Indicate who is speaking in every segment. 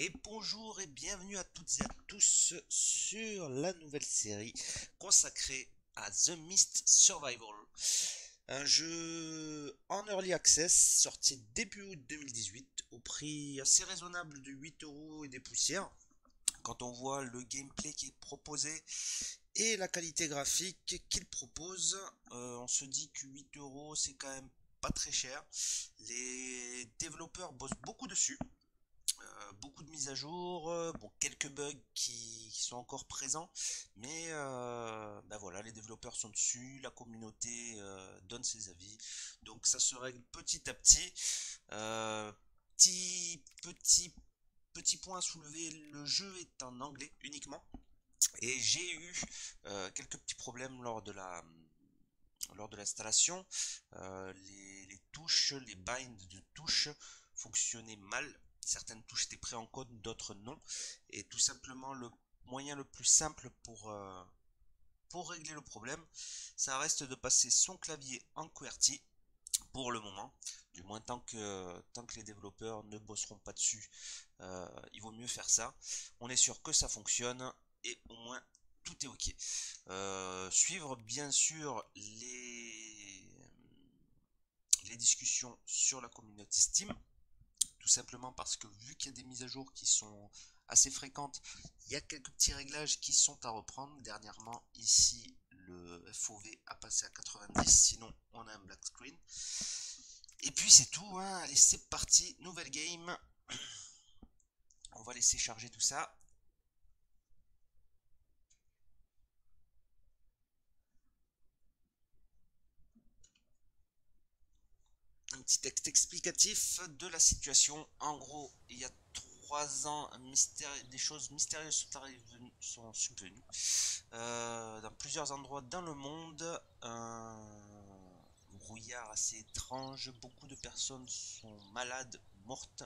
Speaker 1: Et bonjour et bienvenue à toutes et à tous sur la nouvelle série consacrée à The Mist Survival. Un jeu en early access sorti début août 2018 au prix assez raisonnable de 8 € et des poussières. Quand on voit le gameplay qui est proposé et la qualité graphique qu'il propose, on se dit que 8 € c'est quand même pas très cher. Les développeurs bossent beaucoup dessus. Beaucoup de mises à jour, bon, quelques bugs qui sont encore présents, mais ben voilà, les développeurs sont dessus, la communauté donne ses avis, donc ça se règle petit à petit. Euh, petit point à soulever, le jeu est en anglais uniquement, et j'ai eu quelques petits problèmes lors de l'installation. Les touches, les binds de touches fonctionnaient mal. Certaines touches étaient pré en code, d'autres non. Et tout simplement, le moyen le plus simple pour régler le problème, ça reste de passer son clavier en QWERTY pour le moment. Du moins, tant que les développeurs ne bosseront pas dessus, il vaut mieux faire ça. On est sûr que ça fonctionne et au moins tout est ok. Suivre bien sûr les discussions sur la communauté Steam, tout simplement parce que vu qu'il y a des mises à jour qui sont assez fréquentes, il y a quelques petits réglages qui sont à reprendre. Dernièrement, ici, le FOV a passé à 90, sinon on a un black screen. Et puis c'est tout, hein. Allez, c'est parti, nouvelle game. On va laisser charger tout ça. Un petit texte explicatif de la situation. En gros, il y a 3 ans, des choses mystérieuses sont subvenues dans plusieurs endroits dans le monde. Un brouillard assez étrange, beaucoup de personnes sont malades, mortes.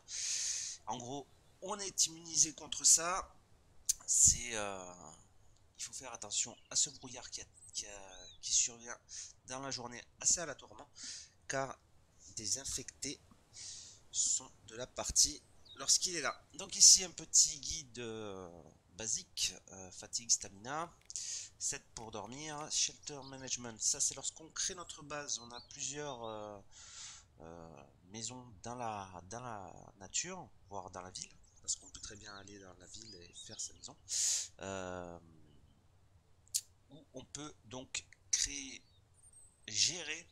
Speaker 1: En gros, on est immunisé contre ça. C'est Il faut faire attention à ce brouillard qui survient dans la journée assez aléatoirement, car des infectés sont de la partie lorsqu'il est là. Donc ici un petit guide basique, fatigue, stamina, 7 pour dormir, shelter management, ça c'est lorsqu'on crée notre base, on a plusieurs maisons dans la nature, voire dans la ville, parce qu'on peut très bien aller dans la ville et faire sa maison, euh, où on peut donc créer, gérer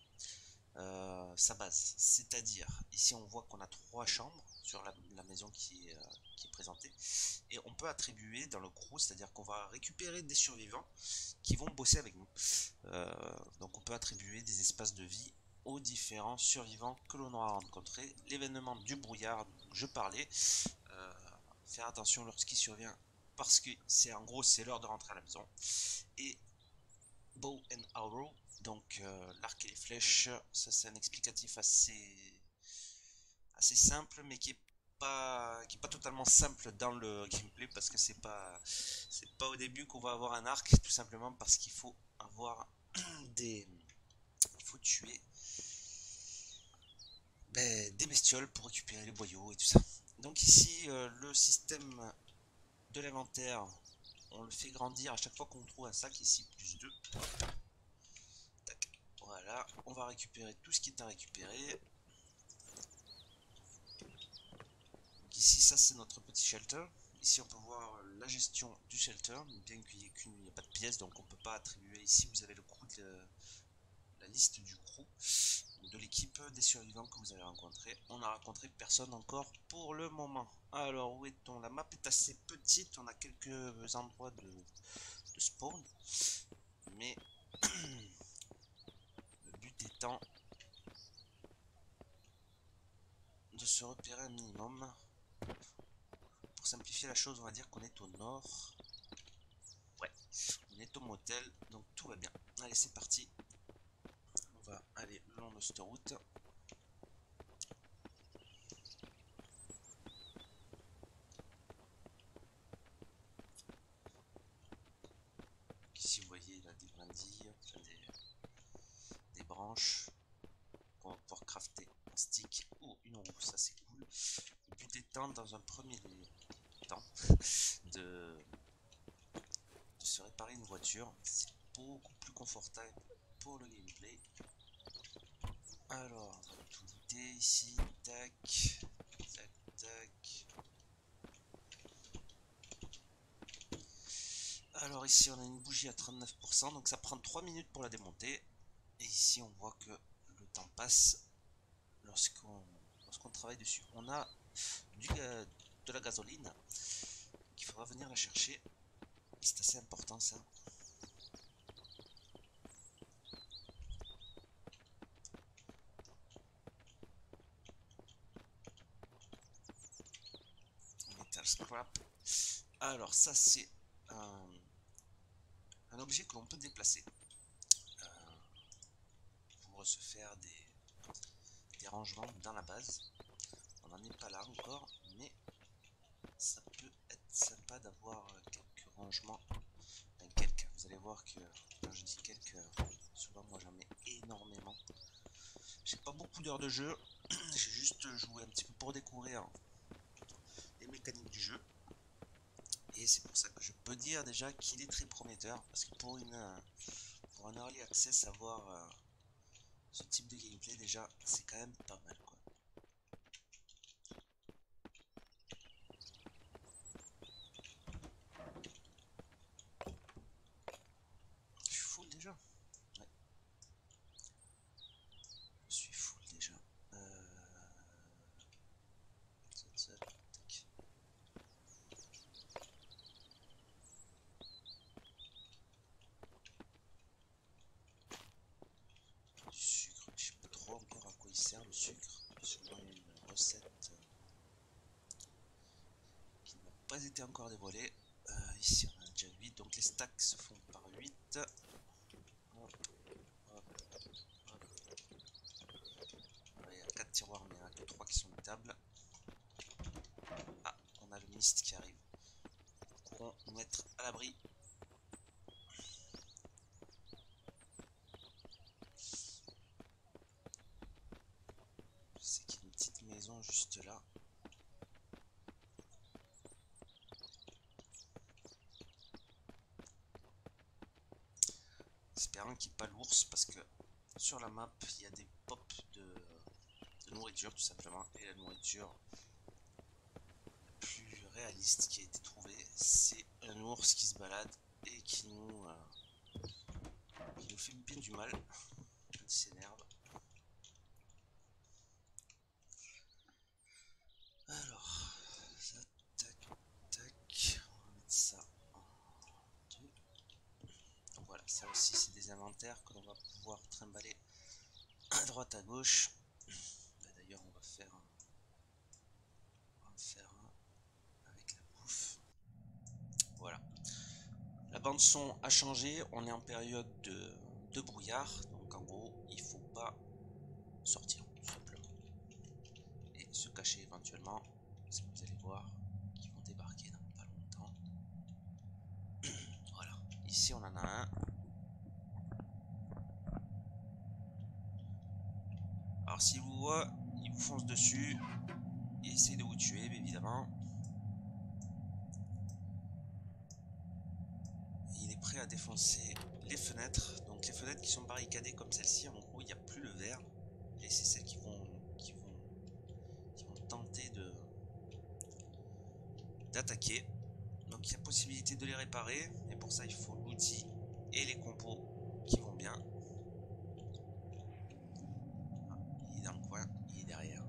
Speaker 1: sa base. C'est-à-dire, ici on voit qu'on a 3 chambres sur la maison qui est présentée, et on peut attribuer dans le crew, c'est-à-dire qu'on va récupérer des survivants qui vont bosser avec nous. Donc on peut attribuer des espaces de vie aux différents survivants que l'on aura rencontrés. L'événement du brouillard, je parlais, euh, faire attention lorsqu'il survient, parce que c'est en gros c'est l'heure de rentrer à la maison. Et bow and arrow, donc l'arc et les flèches, ça c'est un explicatif assez simple, mais qui est pas totalement simple dans le gameplay, parce que c'est pas au début qu'on va avoir un arc, tout simplement parce qu'il faut avoir il faut tuer des bestioles pour récupérer les boyaux et tout ça. Donc ici, le système de l'inventaire, on le fait grandir à chaque fois qu'on trouve un sac, ici plus 2. Tac. Voilà, on va récupérer tout ce qui est à récupérer. Donc ici, ça c'est notre petit shelter. Ici, on peut voir la gestion du shelter, bien qu'il n'y ait pas de pièces, donc on ne peut pas attribuer. Ici, vous avez le crew la liste du crew, de l'équipe des survivants que vous avez rencontrés. On n'a rencontré personne encore pour le moment. Alors, où est-on? La map est assez petite, on a quelques endroits de spawn, mais le but étant de se repérer un minimum. Pour simplifier la chose, on va dire qu'on est au nord. Ouais, on est au motel, donc tout va bien. Allez, c'est parti. On va aller le long de cette route. Ici, vous voyez, il a des brindilles, enfin des branches qu'on va pouvoir crafter un stick ou une roue, ça c'est cool. Le but étant, dans un premier lieu, temps de se réparer une voiture. C'est beaucoup plus confortable pour le gameplay. Alors, on va tout vider ici. Tac, tac, tac. Alors ici on a une bougie à 39%, donc ça prend 3 minutes pour la démonter. Et ici on voit que le temps passe lorsqu'on travaille dessus. On a de la gasoline qu'il faudra venir la chercher. C'est assez important ça. Metal scrap. Alors ça c'est un objet que l'on peut déplacer pour se faire des rangements dans la base. On n'en est pas là encore, mais ça peut être sympa d'avoir quelques rangements. Enfin, quelques, vous allez voir que quand je dis quelques, souvent moi j'en mets énormément. J'ai pas beaucoup d'heures de jeu, j'ai juste joué un petit peu pour découvrir les mécaniques du jeu. Et c'est pour ça que je peux dire déjà qu'il est très prometteur, parce que pour un early access, avoir ce type de gameplay déjà, c'est quand même pas mal quoi. Je suis full déjà. Ouais. Je suis full déjà. Du sucre, je sais pas trop encore à quoi il sert le sucre. Sûrement une recette qui n'a pas été encore dévoilée. Ici on a déjà 8, donc les stacks se font par 8. Hop, hop, hop. Il y a 4 tiroirs, mais il n'y en a que 3 qui sont étables. Ah, on a le mist qui arrive. Nous pourrons nous mettre à l'abri. Je sais qu'il y a une petite maison juste là. Espérons qu'il n'y ait pas l'ours parce que sur la map il y a des pops de nourriture tout simplement. Et la nourriture la plus réaliste qui a été trouvée, c'est un ours qui se balade et qui nous fait bien du mal quand il s'énerve. Alors, ça, tac, tac, on va mettre ça en 2. Donc voilà, ça aussi c'est des inventaires que l'on va pouvoir trimballer à droite à gauche. D'ailleurs on va faire un avec la bouffe. Voilà. La bande son a changé, on est en période de brouillard, donc en gros il faut pas sortir tout simplement. Et se cacher éventuellement, parce que vous allez voir qu'ils vont débarquer dans pas longtemps. Voilà, ici on en a un. Alors s'il vous voit, il vous fonce dessus, il essaie de vous tuer évidemment. Il est prêt à défoncer les fenêtres, donc les fenêtres qui sont barricadées comme celle-ci, en gros il n'y a plus le verre, et c'est celles qui vont tenter d'attaquer. Donc il y a possibilité de les réparer, mais pour ça il faut l'outil et les compos qui vont bien. Ah, il est dans le coin, il est derrière.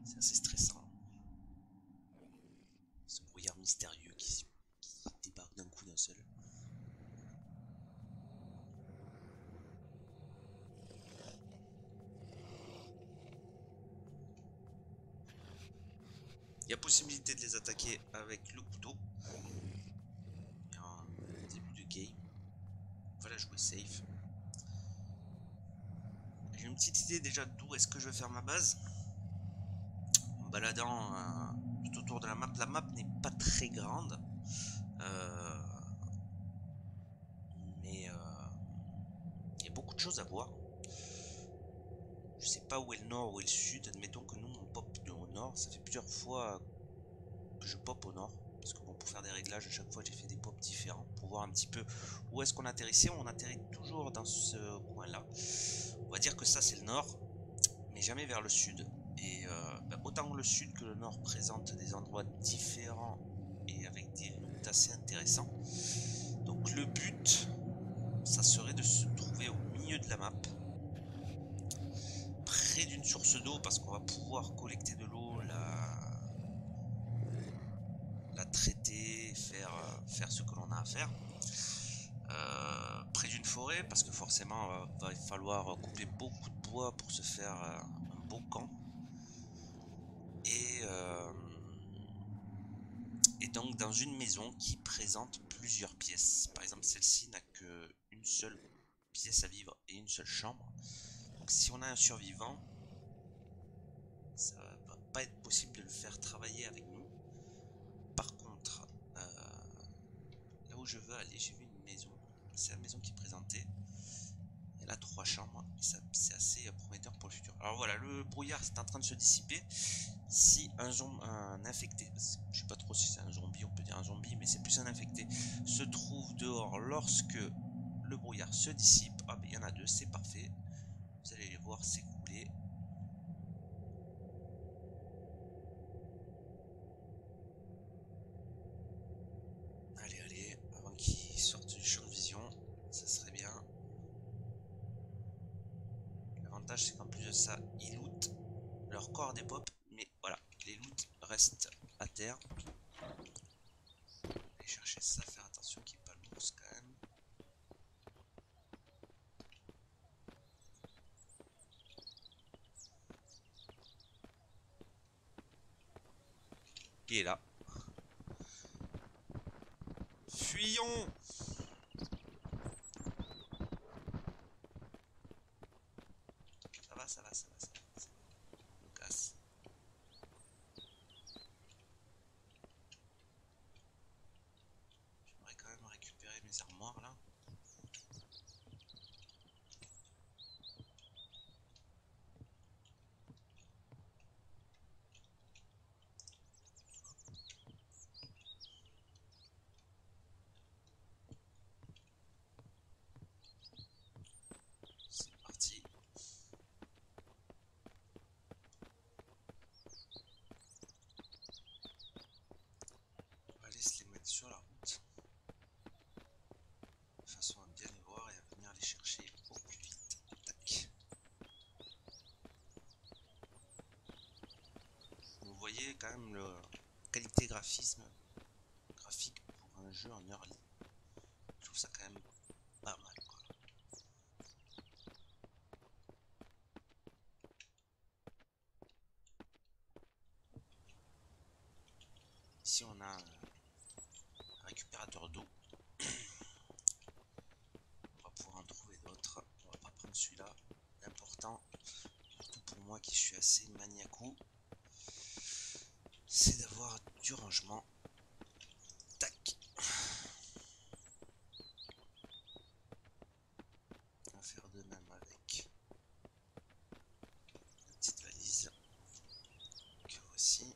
Speaker 1: C'est assez stressant. Ce brouillard mystérieux qui débarque d'un coup d'un seul. Il y a possibilité de les attaquer avec le couteau. En début de game. Voilà, jouer safe. J'ai une petite idée déjà d'où est-ce que je vais faire ma base. En baladant tout autour de la map. La map n'est pas très grande. Mais il y a beaucoup de choses à voir. Je sais pas où est le nord, où est le sud. Admettons que nous on pop au nord. Ça fait plusieurs fois que je pop au nord. Parce que bon, pour faire des réglages, à chaque fois j'ai fait des pops différents. Pour voir un petit peu où est-ce qu'on atterrissait. On atterrit toujours dans ce coin-là. On va dire que ça c'est le nord. Mais jamais vers le sud. Et autant le sud que le nord présentent des endroits différents. Et avec des loots assez intéressants. Donc le but, ça serait de se trouver au milieu de la map. Près d'une source d'eau parce qu'on va pouvoir collecter de l'eau, la traiter, faire ce que l'on a à faire. Près d'une forêt parce que forcément va falloir couper beaucoup de bois pour se faire un beau camp. Et donc dans une maison qui présente plusieurs pièces. Par exemple celle-ci n'a qu'une seule pièce à vivre et une seule chambre. Donc si on a un survivant, ça va pas être possible de le faire travailler avec nous. Par contre, là où je veux aller, j'ai vu une maison. C'est la maison qui est présentée. Elle a 3 chambres. C'est assez prometteur pour le futur. Alors voilà, le brouillard c'est en train de se dissiper. Si un infecté, je sais pas trop si c'est un zombie, on peut dire un zombie, mais c'est plus un infecté, se trouve dehors lorsque le brouillard se dissipe. Ah ben il y en a 2, c'est parfait. Vous allez les voir s'écouler. Allez, avant qu'ils sortent du champ de vision, ça serait bien. L'avantage c'est qu'en plus de ça, ils lootent. Leur corps des pop, mais voilà, les loots restent à terre. Allez chercher ça, faire attention qu'il n'y ait pas l'ours quand même. Il est là. Fuyons! Ça va. Je me casse. J'aimerais quand même récupérer mes armoires là. C'est parti. On va aller se les mettre sur la route. De façon à bien les voir et à venir les chercher au plus vite. Tac. Vous voyez quand même la qualité graphique pour un jeu en early. Je trouve ça quand même pas mal quoi. Ici on a un récupérateur d'eau. On va pouvoir en trouver d'autres. On va pas prendre celui-là. L'important, surtout pour moi qui suis assez maniaco, c'est d'avoir du rangement. Tac. On va faire de même avec la petite valise que voici.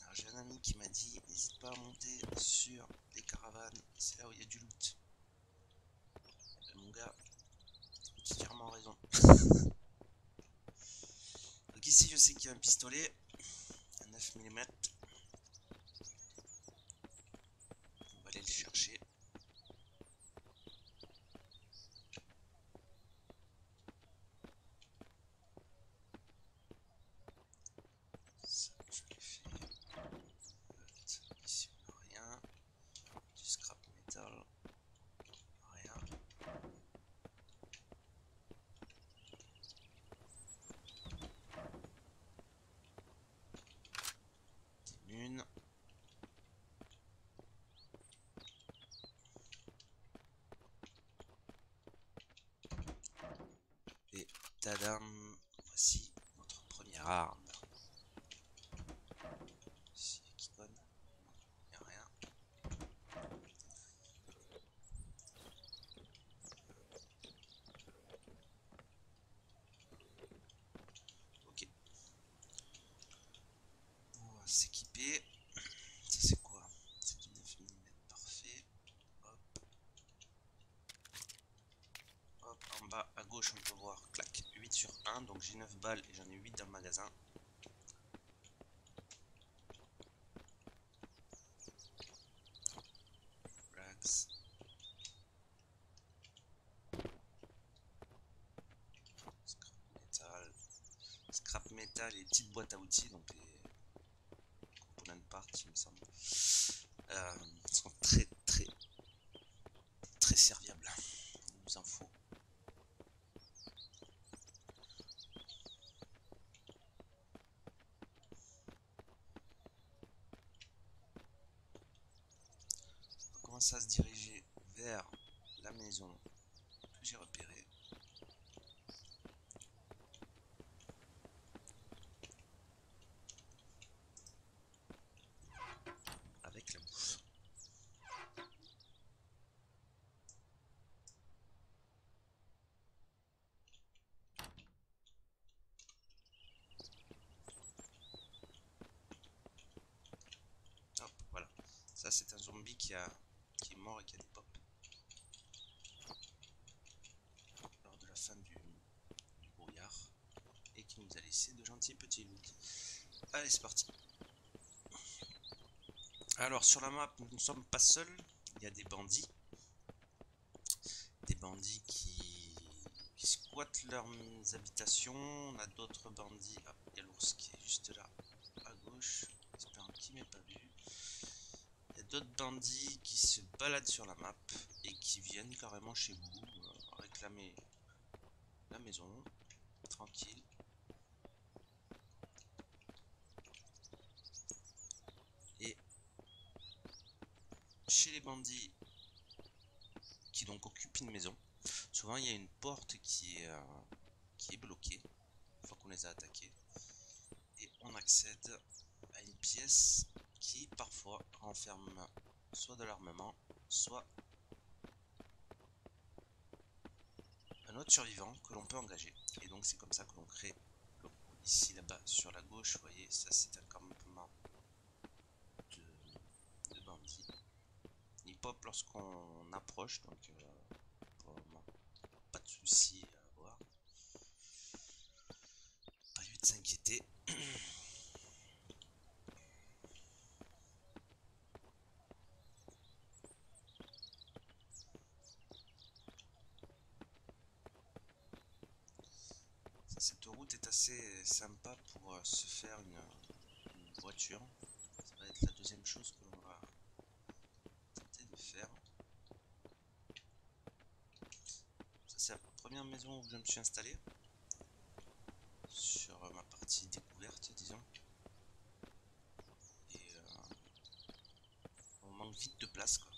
Speaker 1: Alors j'ai un ami qui m'a dit n'hésite pas à monter sur les caravanes, c'est là où il y a du loot. Et ben, mon gars, tu as entièrement raison. Donc ici je sais qu'il y a un pistolet, un 9 mm. On va aller le chercher. Ça je l'ai fait. Ici on n'a rien. Du scrap metal. Rien. Tadam, voici notre première arme. Ici, qui donne, il n'y a rien. Ok. On va s'équiper. Ça c'est quoi? C'est du 9 mm, parfait. Hop. Hop, en bas à gauche on peut voir, clac, 8 sur 1, donc j'ai 9 balles et j'en ai 8 dans le magasin. Relax. Scrap metal et petites boîtes à outils, donc les component parts il me semble, sont très serviables. Il nous en faut. On va commencer à se diriger vers la maison que j'ai repérée. Avec la bouffe. Hop, voilà. Ça c'est un zombie qui est mort et qui a des pop. Lors de la fin du brouillard. Et qui nous a laissé de gentils petits loots. Allez, c'est parti. Alors sur la map, nous ne sommes pas seuls. Il y a des bandits. Des bandits qui squattent leurs habitations. On a d'autres bandits. Ah, il y a l'ours qui est juste là, à gauche. J'espère qu'il ne m'ait pas vu. Il y a d'autres bandits qui se baladent sur la map et qui viennent carrément chez vous réclamer la maison. Tranquille. Et chez les bandits qui donc occupent une maison, souvent il y a une porte qui est bloquée une fois qu'on les a attaqués. Et on accède à une pièce qui parfois renferme soit de l'armement, soit un autre survivant que l'on peut engager. Et donc c'est comme ça que l'on crée le coup. Ici là-bas sur la gauche, vous voyez, ça c'est un campement de bandits. Ils pop lorsqu'on approche, donc pour le moment, pas de soucis à avoir. Pas lieu de s'inquiéter. Cette route est assez sympa pour se faire une voiture. Ça va être la deuxième chose que l'on va tenter de faire. Ça c'est la première maison où je me suis installé. Sur ma partie découverte, disons. Et on manque vite de place, quoi.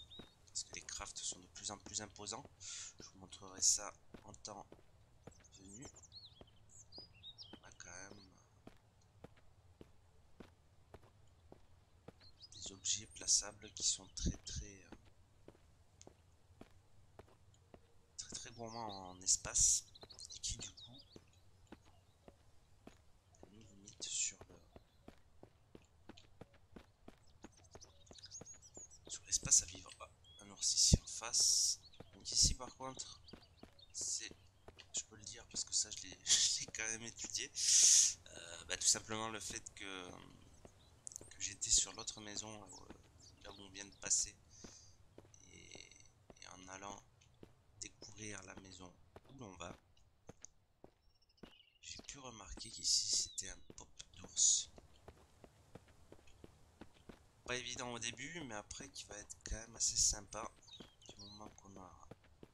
Speaker 1: Parce que les crafts sont de plus en plus imposants. Je vous montrerai ça en temps venu. On a quand même des objets plaçables qui sont très gourmands en espace et qui du coup nous limitent sur l'espace à vivre. Ah, un ours ici en face. Donc ici par contre, c'est, je peux le dire parce que ça je l'ai quand même étudié, tout simplement le fait que j'étais sur l'autre maison là où on vient de passer et en allant découvrir la maison où l'on va, j'ai pu remarquer qu'ici c'était un pop d'ours. Pas évident au début, mais après qui va être quand même assez sympa du moment qu'on a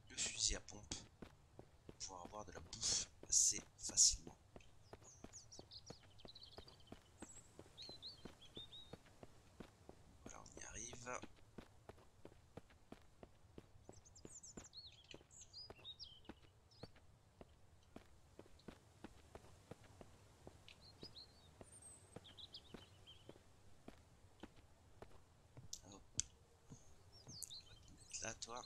Speaker 1: le fusil à pompe pour pouvoir avoir de la bouffe assez facilement. Voilà, on y arrive. là toi.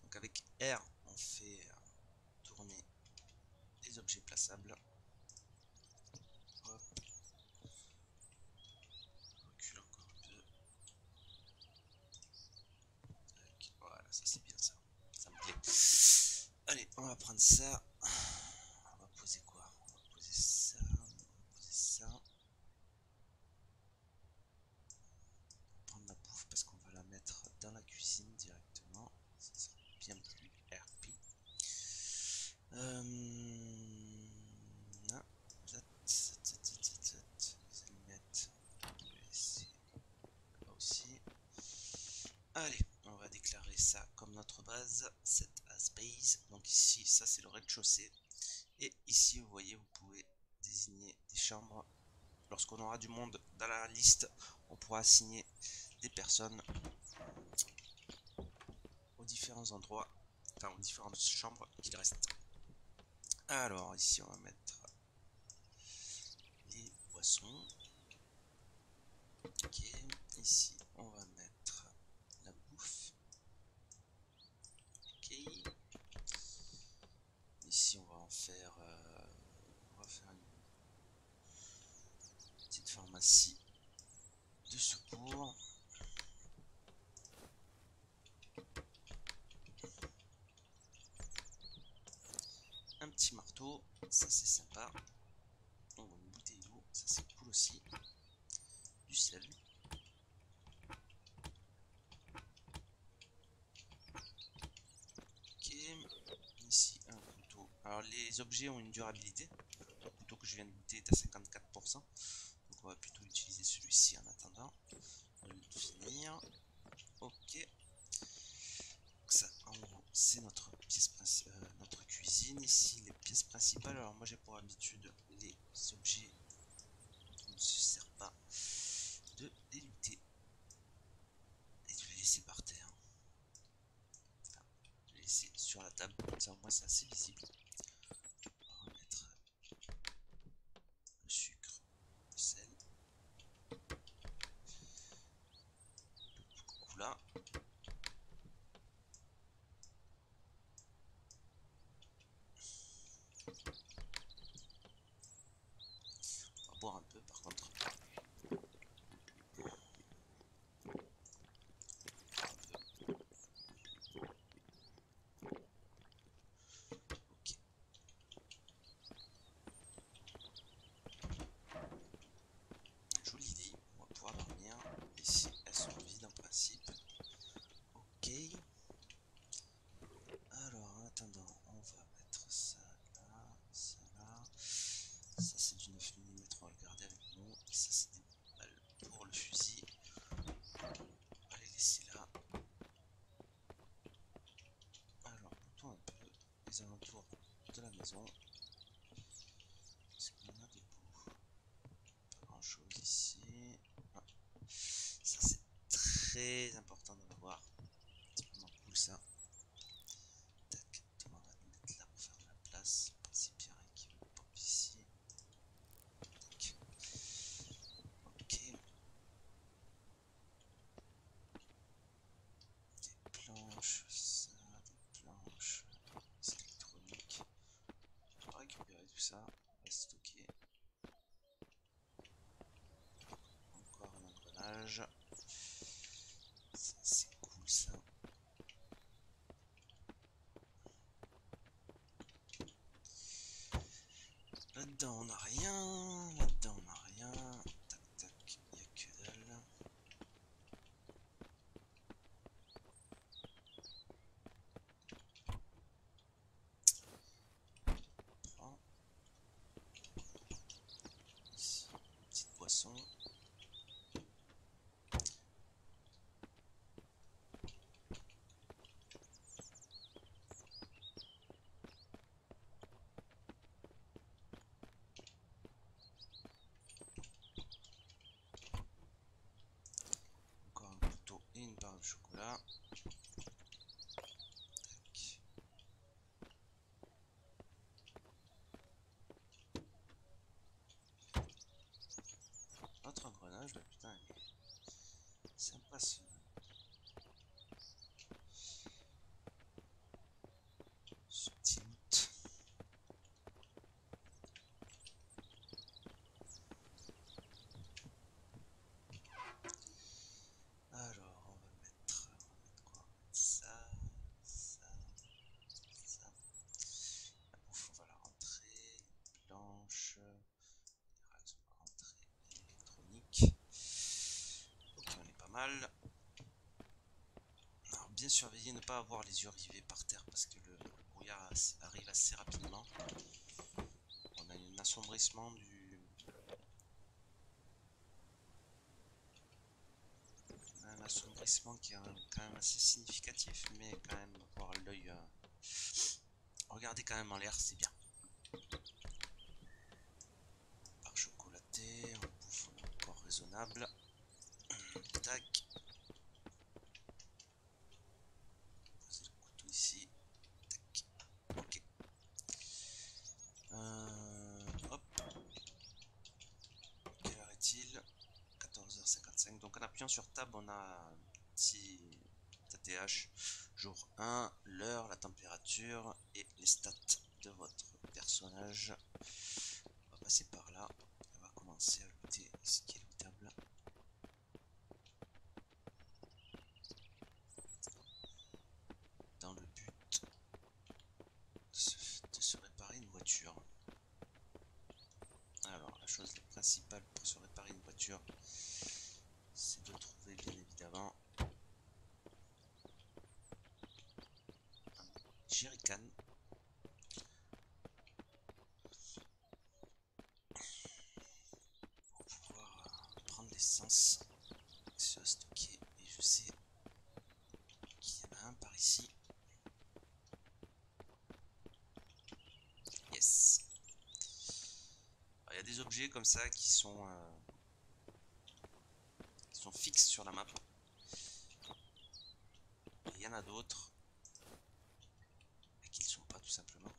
Speaker 1: Donc avec R on fait tourner les objets plaçables. Hop. Recule encore un peu. Tac. Voilà, ça c'est bien ça. Ça me plaît. Allez, on va prendre ça. On va poser quoi? On va poser ça. On va poser ça. Prendre la bouffe parce qu'on va la mettre dans la cuisine directement. Ça sera bien plus RP. Les allumettes, on va les laisser là aussi. Allez, on va déclarer ça comme notre base, set as base. Donc ici, ça c'est le rez-de-chaussée. Et ici, vous voyez, vous pouvez désigner des chambres. Lorsqu'on aura du monde dans la liste, on pourra assigner des personnes aux différents endroits, enfin aux différentes chambres qu'il reste. Alors ici, on va mettre les boissons. Ok, ici, on va mettre la bouffe. Ok. Ici, on va en faire, une petite pharmacie de secours. Un petit marteau, ça c'est sympa. Donc une bouteille d'eau, ça c'est cool aussi. Du sel. Ok, ici un couteau. Alors les objets ont une durabilité. Le couteau que je viens de goûter est à 54%. Donc on va plutôt utiliser celui-ci en attendant de le finir. Ok. Donc ça en gros c'est notre pièce notre cuisine. Ici les pièces principales. Alors moi j'ai pour habitude les objets dont on ne se sert pas de les lutter et de les laisser par terre. Enfin, de les laisser sur la table, comme ça au moins c'est assez visible. On va remettre le sucre, le sel, le coucou là. On va boire un peu par contre. Ok. Jolie idée, on va pouvoir dormir. Ici elles sont vides en principe. Ok. Alors en attendant, on va mettre ça là, ça là. Ça c'est du 9 mm, on va le garder avec nous. Et ça c'est des balles pour le fusil. On va les laisser là. Alors bouton un peu les alentours de la maison. Est-ce qu'on a debout? Pas grand chose ici. Ah. Ça c'est très important de l'avoir. C'est vraiment cool ça. Tac, on va mettre là pour faire de la place. C'est Pierre qui pop ici. Tac. Ok. Des planches, ça, des planches. C'est électronique. On va récupérer tout ça. On va stocker. Encore un engrenage. Ça c'est cool ça. Là-dedans on n'a rien. Là-dedans on n'a rien. Tac tac, il n'y a que dalle. Prends. Ici, une petite boisson. Encore un couteau et une barre de chocolat. Tac. Autre engrenage, bah putain, il est sympa ce. mal. Alors bien surveiller, ne pas avoir les yeux rivés par terre parce que le brouillard arrive assez rapidement. On a un assombrissement un assombrissement qui est quand même assez significatif, mais quand même avoir l'œil... regardez quand même en l'air, c'est bien. Par chocolaté, on bouffe encore raisonnable. Tac. Poser le couteau ici. Tac. Ok. Hop. Quelle heure est-il? 14h55. Donc en appuyant sur Tab, on a un petit ATH. Jour 1, l'heure, la température et les stats de votre personnage. On va passer par là. On va commencer à looter ce qui est lootable. Dans le but de se réparer une voiture. Alors, la chose principale pour se réparer une voiture, c'est de trouver bien évidemment un jerrycan. Pour pouvoir prendre l'essence, se stocker. Et je sais qu'il y en a un par ici. Yes. Alors, il y a des objets comme ça qui sont fixes sur la map. Et il y en a d'autres qui ne sont pas tout simplement.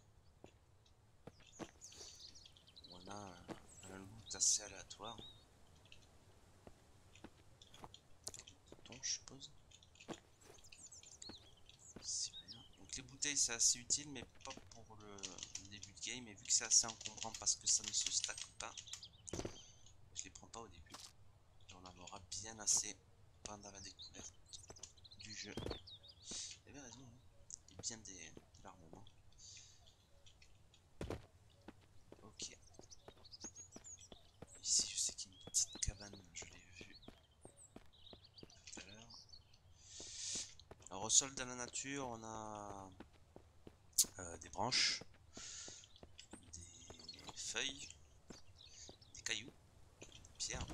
Speaker 1: On a un loot assez aléatoire. Bouton, je suppose. Rien. Donc les bouteilles c'est assez utile, mais pas pour le début de game. Et vu que c'est assez encombrant parce que ça ne se stack pas, je les prends pas au début. Et on en aura bien assez pendant la découverte du jeu. Il avait raison, hein. Il y a bien de l'armement. Ok. Ici, je sais qu'il y a une petite cabane, je l'ai vue tout à l'heure. Alors, au sol dans la nature, on a des branches, des feuilles, des cailloux, des pierres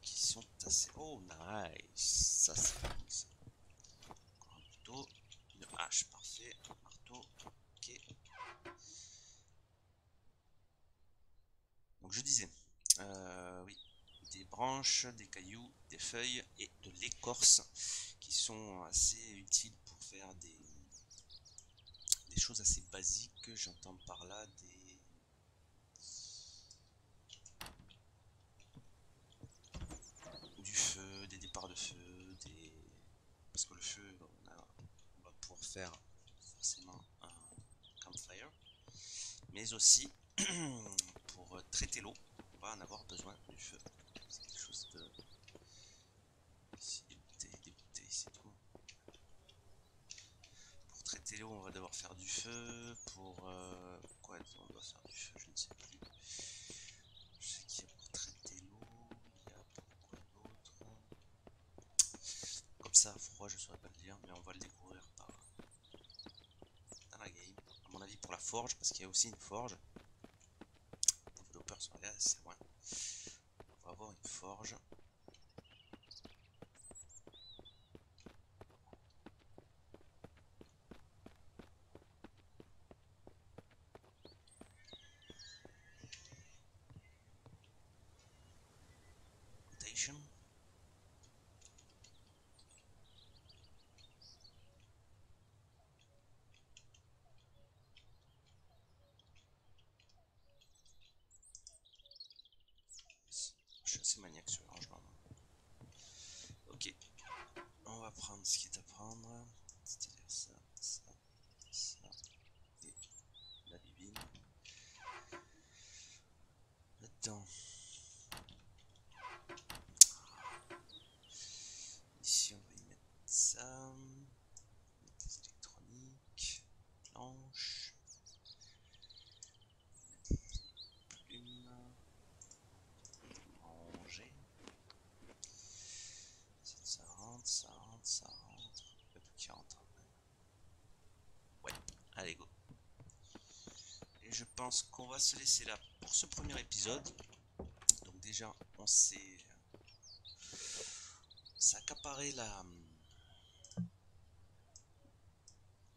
Speaker 1: qui sont assez. Oh, nice! Ça, c'est cool, ça. Encore un couteau, une hache, parfait, un marteau, ok. Donc, je disais, oui, des branches, des cailloux, des feuilles et de l'écorce qui sont assez utiles pour faire des choses assez basiques. J'entends par là du feu, des départs de feu, parce que le feu, on va pouvoir faire forcément un campfire, mais aussi pour traiter l'eau, on va en avoir besoin du feu. C'est quelque chose de... Ici, des bouteilles, c'est tout. Pour traiter l'eau, on va devoir faire du feu. Pourquoi on doit faire du feu, je ne sais plus. Je sais qu'il y a pour traiter l'eau, il y a pourquoi d'autre. Comme ça, à froid, je ne saurais pas le dire, mais on va le découvrir dans la game. À mon avis, pour la forge, parce qu'il y a aussi une forge. Les développeurs sont allés assez loin. On va avoir une forge. Rotation. Je suis assez maniaque sur le rangement. Ok, on va prendre ce qui est à prendre, c'est-à-dire ça, ça, ça, et la bibine. Là-dedans, ici on va y mettre ça, des électroniques, planches, plumes, ranger. je pense qu'on va se laisser là pour ce premier épisode. Donc déjà, on s'est accaparé la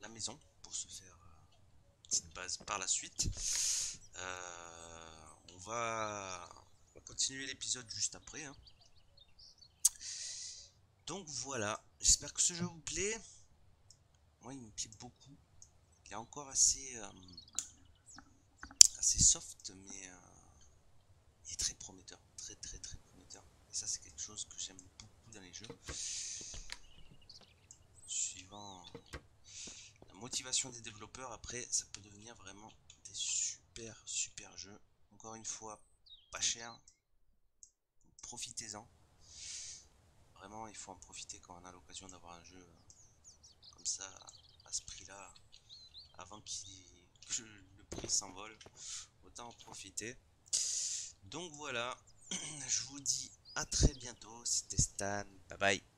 Speaker 1: maison pour se faire une petite base par la suite. On va continuer l'épisode juste après, hein. Donc voilà, j'espère que ce jeu vous plaît. Moi, il me plaît beaucoup. Il est encore assez soft, mais il est très prometteur, très prometteur. Et ça, c'est quelque chose que j'aime beaucoup dans les jeux. Suivant la motivation des développeurs, après, ça peut devenir vraiment des super jeux. Encore une fois, pas cher. Profitez-en. Vraiment, il faut en profiter quand on a l'occasion d'avoir un jeu comme ça, à ce prix-là, avant que le prix s'envole. Autant en profiter. Donc voilà, je vous dis à très bientôt. C'était Stan. Bye bye.